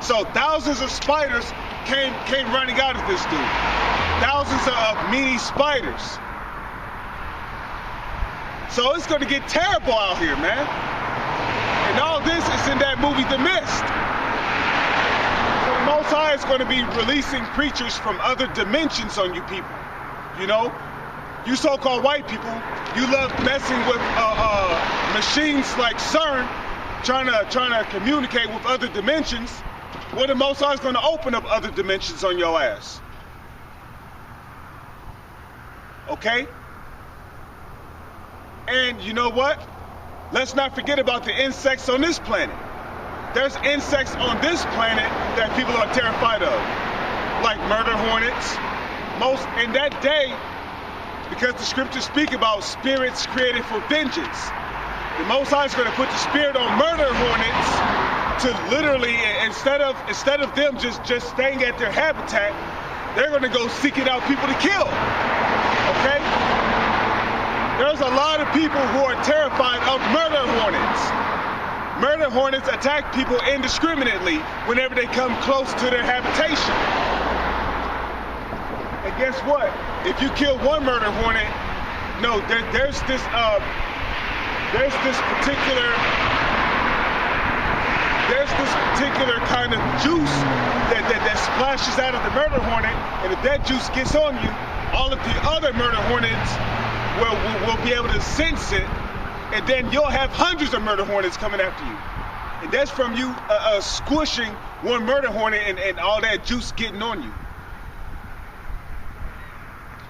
So thousands of spiders came running out of this dude. Thousands of mini spiders. So it's going to get terrible out here, man. And all this is in that movie, The Mist. So the Most High is going to be releasing creatures from other dimensions on you people. You know, you so-called white people, you love messing with machines like CERN, trying to communicate with other dimensions. Well, the Most High is going to open up other dimensions on your ass. Okay? And you know what? Let's not forget about the insects on this planet. There's insects on this planet that people are terrified of, like murder hornets. In that day, because the scriptures speak about spirits created for vengeance, the Most High is going to put the spirit on murder hornets to literally, instead of them just staying at their habitat, they're going to go seeking out people to kill. Okay? There's a lot of people who are terrified of murder hornets. Murder hornets attack people indiscriminately whenever they come close to their habitation. And guess what? If you kill one murder hornet, no, there's this particular kind of juice that splashes out of the murder hornet, and if that juice gets on you, all of the other murder hornets will be able to sense it, and then you'll have hundreds of murder hornets coming after you. And that's from you squishing one murder hornet and all that juice getting on you.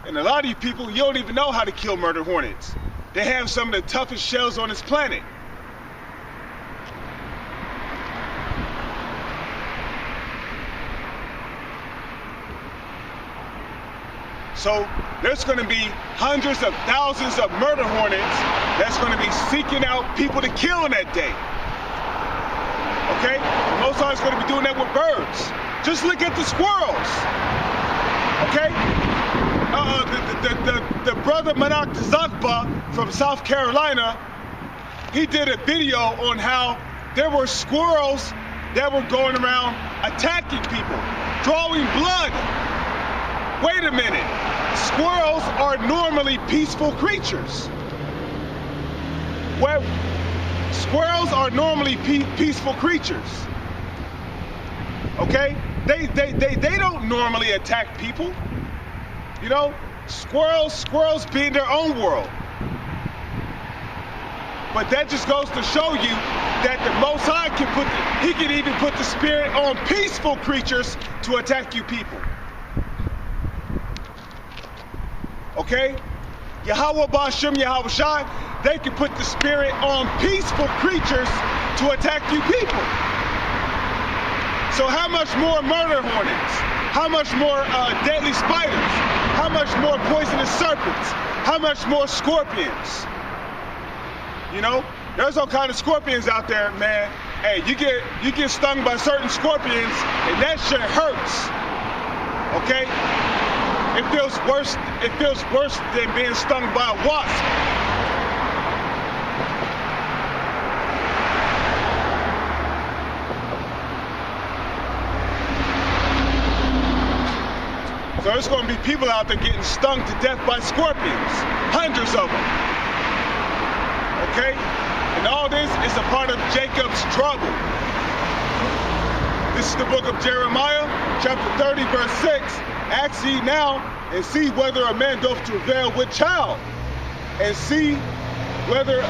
And a lot of you people, you don't even know how to kill murder hornets. They have some of the toughest shells on this planet. So there's going to be hundreds of thousands of murder hornets that's going to be seeking out people to kill in that day. Okay? The Most High is going to be doing that with birds. Just look at the squirrels. Okay? The brother Manak Zakba from South Carolina, he did a video on how there were squirrels that were going around attacking people, drawing blood. Wait a minute. Squirrels are normally peaceful creatures. Well, squirrels are normally peaceful creatures. Okay? They don't normally attack people. You know, squirrels be in their own world. But that just goes to show you that the Most High he can even put the spirit on peaceful creatures to attack you people. Okay? Yahweh Ba'Shem Yahweh Shai, they can put the spirit on peaceful creatures to attack you people. So how much more murder hornets? How much more deadly spiders? How much more poisonous serpents? How much more scorpions? You know, there's all kind of scorpions out there, man. Hey, you get stung by certain scorpions, and that shit hurts. Okay? It feels worse than being stung by a wasp. So there's going to be people out there getting stung to death by scorpions. Hundreds of them. Okay? And all this is a part of Jacob's trouble. This is the book of Jeremiah, chapter 30, verse 6. Ask ye now, and see whether a man doth travail with child. And see whether,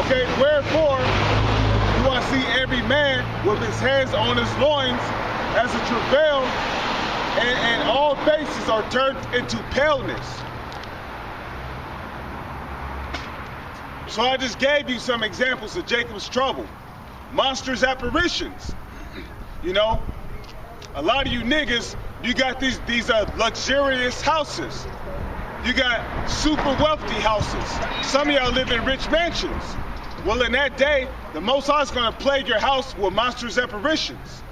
okay, wherefore do I see every man with his hands on his loins as a travail, and all faces are turned into paleness. So I just gave you some examples of Jacob's trouble. Monstrous apparitions. You know, a lot of you niggas, you got these luxurious houses. You got super wealthy houses. Some of y'all live in rich mansions. Well, in that day, the Most High is going to plague your house with monstrous apparitions.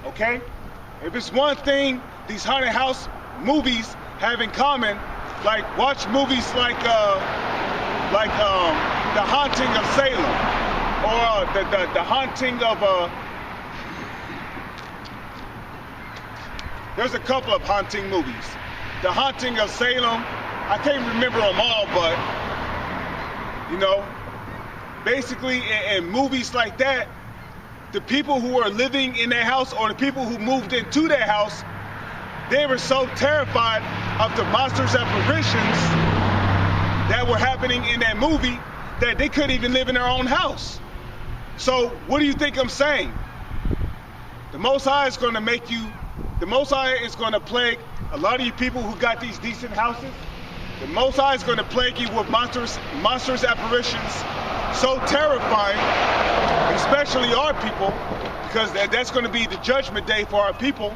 Okay? If it's one thing these haunted house movies have in common, like watch movies like The Haunting of Salem, or the Haunting of there's a couple of haunting movies. The Haunting of Salem, I can't remember them all, but, you know, basically in movies like that, the people who are living in their house or the people who moved into their house, they were so terrified of the monsters' apparitions that were happening in that movie that they couldn't even live in their own house. So what do you think I'm saying? The Most High is going to the Most High is going to plague a lot of you people who got these decent houses. The Most High is going to plague you with monsters apparitions so terrifying, especially our people, because that's going to be the judgment day for our people,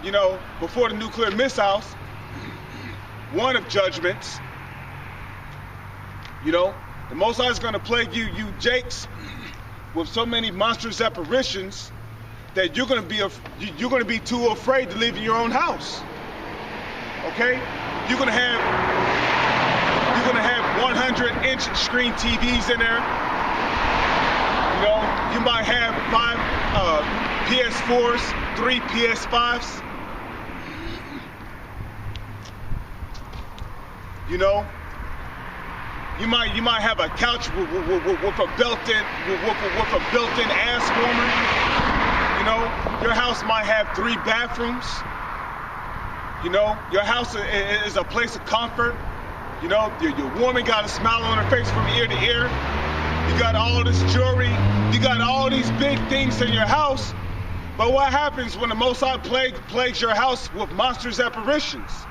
you know, before the nuclear missiles, one of judgments. You know, the Most High is going to plague you Jakes, with so many monstrous apparitions that you're going to be too afraid to live in your own house. Okay? You're going to have 100-inch screen TVs in there. You know, you might have 5 PS4s, 3 PS5s. You know, you might have a couch with a built-in ass warmer. You know, your house might have 3 bathrooms. You know, your house is a place of comfort. You know, your woman got a smile on her face from ear to ear. You got all this jewelry. You got all these big things in your house. But what happens when the Most High plagues your house with monsters' apparitions?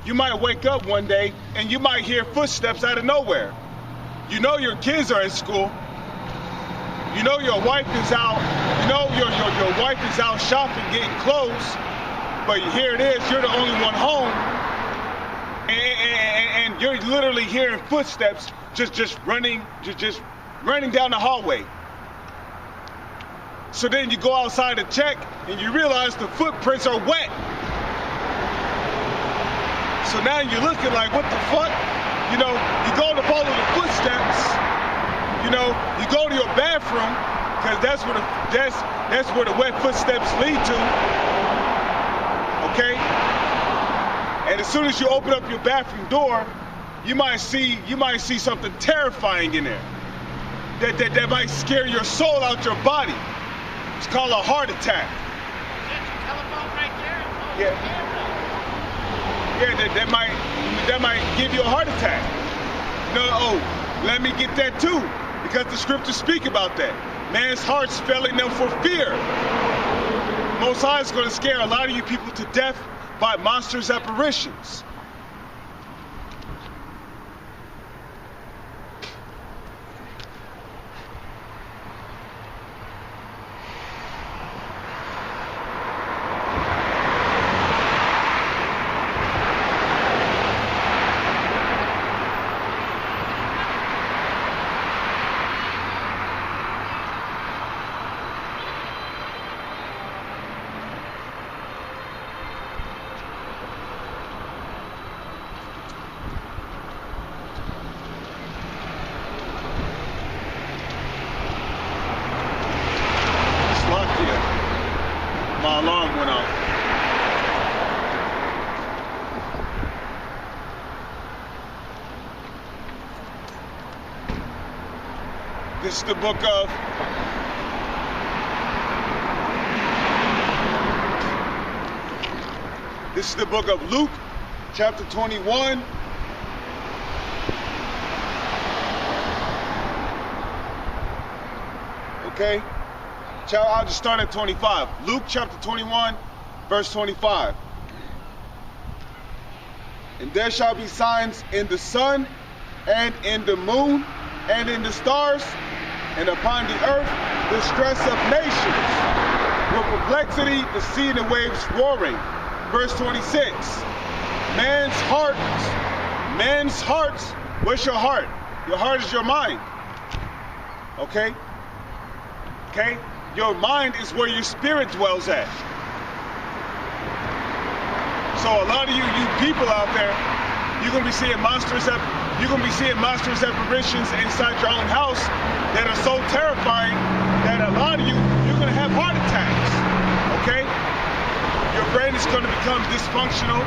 You might wake up one day and you might hear footsteps out of nowhere. You know your kids are at school. You know your wife is out. You know your wife is out shopping, getting clothes. But here it is, you're the only one home. And you're literally hearing footsteps just running down the hallway. So then you go outside to check and you realize the footprints are wet. So now you're looking like, what the fuck? You know, you go to follow the footsteps. You know, you go to your bathroom because that's where the wet footsteps lead to. Okay? And as soon as you open up your bathroom door, you might see something terrifying in there. That might scare your soul out your body. It's called a heart attack. That's your telephone right there. Yeah. Yeah, that might give you a heart attack. No, let me get that too, because the scriptures speak about that. Man's heart's failing them for fear. Most High is going to scare a lot of you people to death by monsters' apparitions. My alarm went off. This is the book of Luke, chapter 21. Okay? I'll just start at 25. Luke chapter 21, verse 25. And there shall be signs in the sun, and in the moon, and in the stars, and upon the earth the stress of nations, with perplexity, the sea and the waves roaring. Verse 26. Man's hearts, what's your heart? Your heart is your mind. Okay? Okay? Your mind is where your spirit dwells at. So a lot of you people out there, you're gonna be seeing monstrous apparitions inside your own house that are so terrifying that a lot of you're gonna have heart attacks. brain is going to become dysfunctional,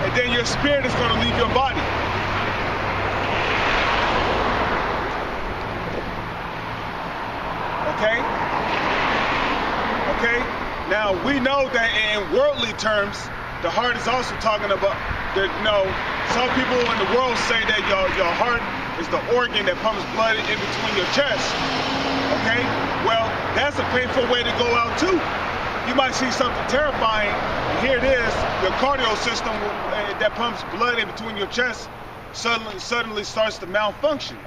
and then your spirit is going to leave your body. Okay? Okay? Now, we know that in worldly terms, the heart is also talking about, some people in the world say that your heart is the organ that pumps blood in between your chest. Okay? Well, that's a painful way to go out too. You might see something terrifying, and here it is, your cardio system that pumps blood in between your chest suddenly starts to malfunction.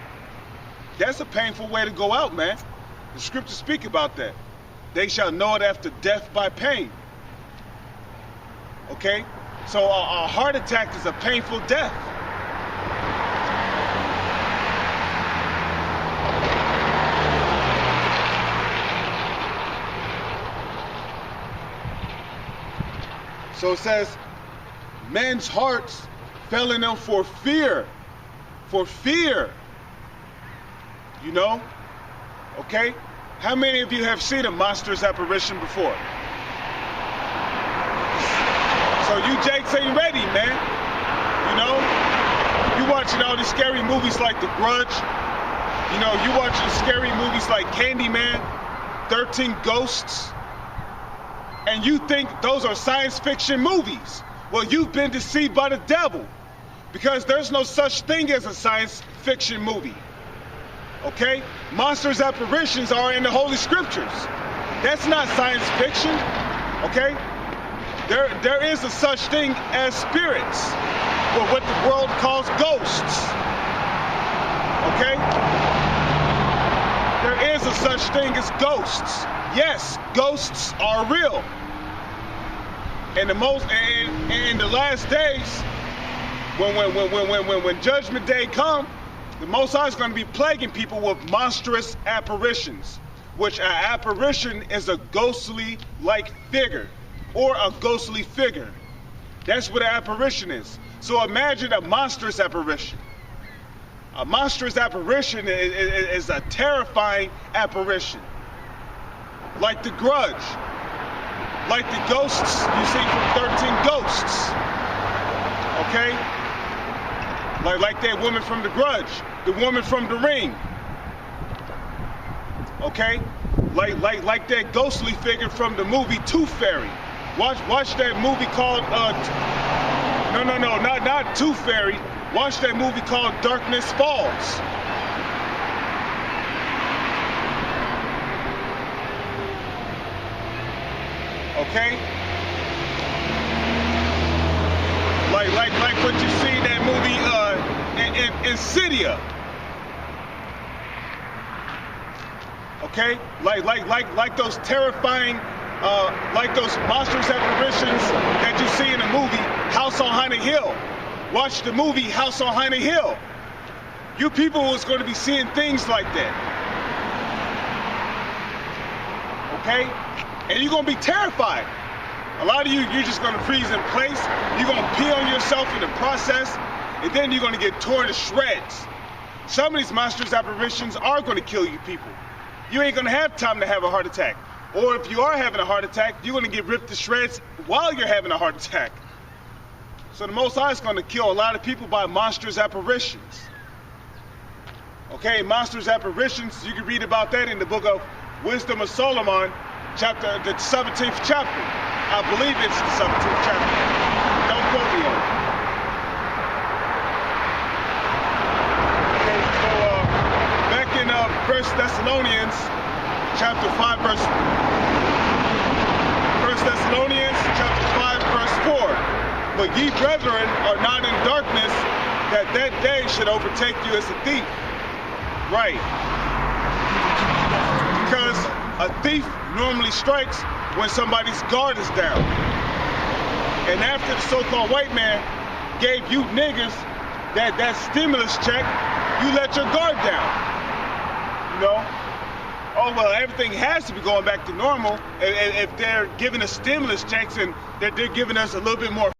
That's a painful way to go out, man. The scriptures speak about that. They shall know it after death by pain. Okay? So a heart attack is a painful death. So it says, men's hearts fell in them for fear. For fear. You know? Okay? How many of you have seen a monstrous apparition before? So you Jakes ain't ready, man. You know? You watching all these scary movies like The Grudge. You know, you watching scary movies like Candyman, 13 Ghosts. And you think those are science fiction movies. Well, you've been deceived by the devil, because there's no such thing as a science fiction movie. Okay? Monsters apparitions are in the Holy Scriptures. That's not science fiction. Okay? There is a such thing as spirits, or what the world calls ghosts. Okay? There is a such thing as ghosts. Yes, ghosts are real. And in the last days, when Judgment Day comes, the Most High is going to be plaguing people with monstrous apparitions, which an apparition is a ghostly-like figure, or a ghostly figure. That's what an apparition is. So imagine a monstrous apparition. A monstrous apparition is a terrifying apparition. Like The Grudge. Like the ghosts you see from 13 Ghosts. Okay? Like that woman from The Grudge. The woman from The Ring. Okay? Like that ghostly figure from the movie Tooth Fairy. Watch that movie called, not Tooth Fairy. Watch that movie called Darkness Falls. Okay? Like what you see in that movie in Insidia. Okay? Like those terrifying, like those monstrous apparitions that you see in the movie House on Haunted Hill. Watch the movie House on Haunted Hill. You people is going to be seeing things like that. Okay? And you're going to be terrified. A lot of you're just going to freeze in place. You're going to pee on yourself in the process, and then you're going to get torn to shreds. Some of these monstrous apparitions are going to kill you people. You ain't going to have time to have a heart attack. Or if you are having a heart attack, you're going to get ripped to shreds while you're having a heart attack. So the Most High is going to kill a lot of people by monstrous apparitions. Okay, monstrous apparitions, you can read about that in the book of Wisdom of Solomon, the 17th chapter. I believe it's the 17th chapter. Don't quote me on it. Okay, so back in 1 Thessalonians chapter 5 verse 1 Thessalonians chapter 5 verse 4. But ye brethren are not in darkness, that day should overtake you as a thief. Right. Because a thief normally strikes when somebody's guard is down. And after the so-called white man gave you niggas that stimulus check, you let your guard down. You know? Oh, well, everything has to be going back to normal if they're giving us stimulus checks and they're giving us a little bit more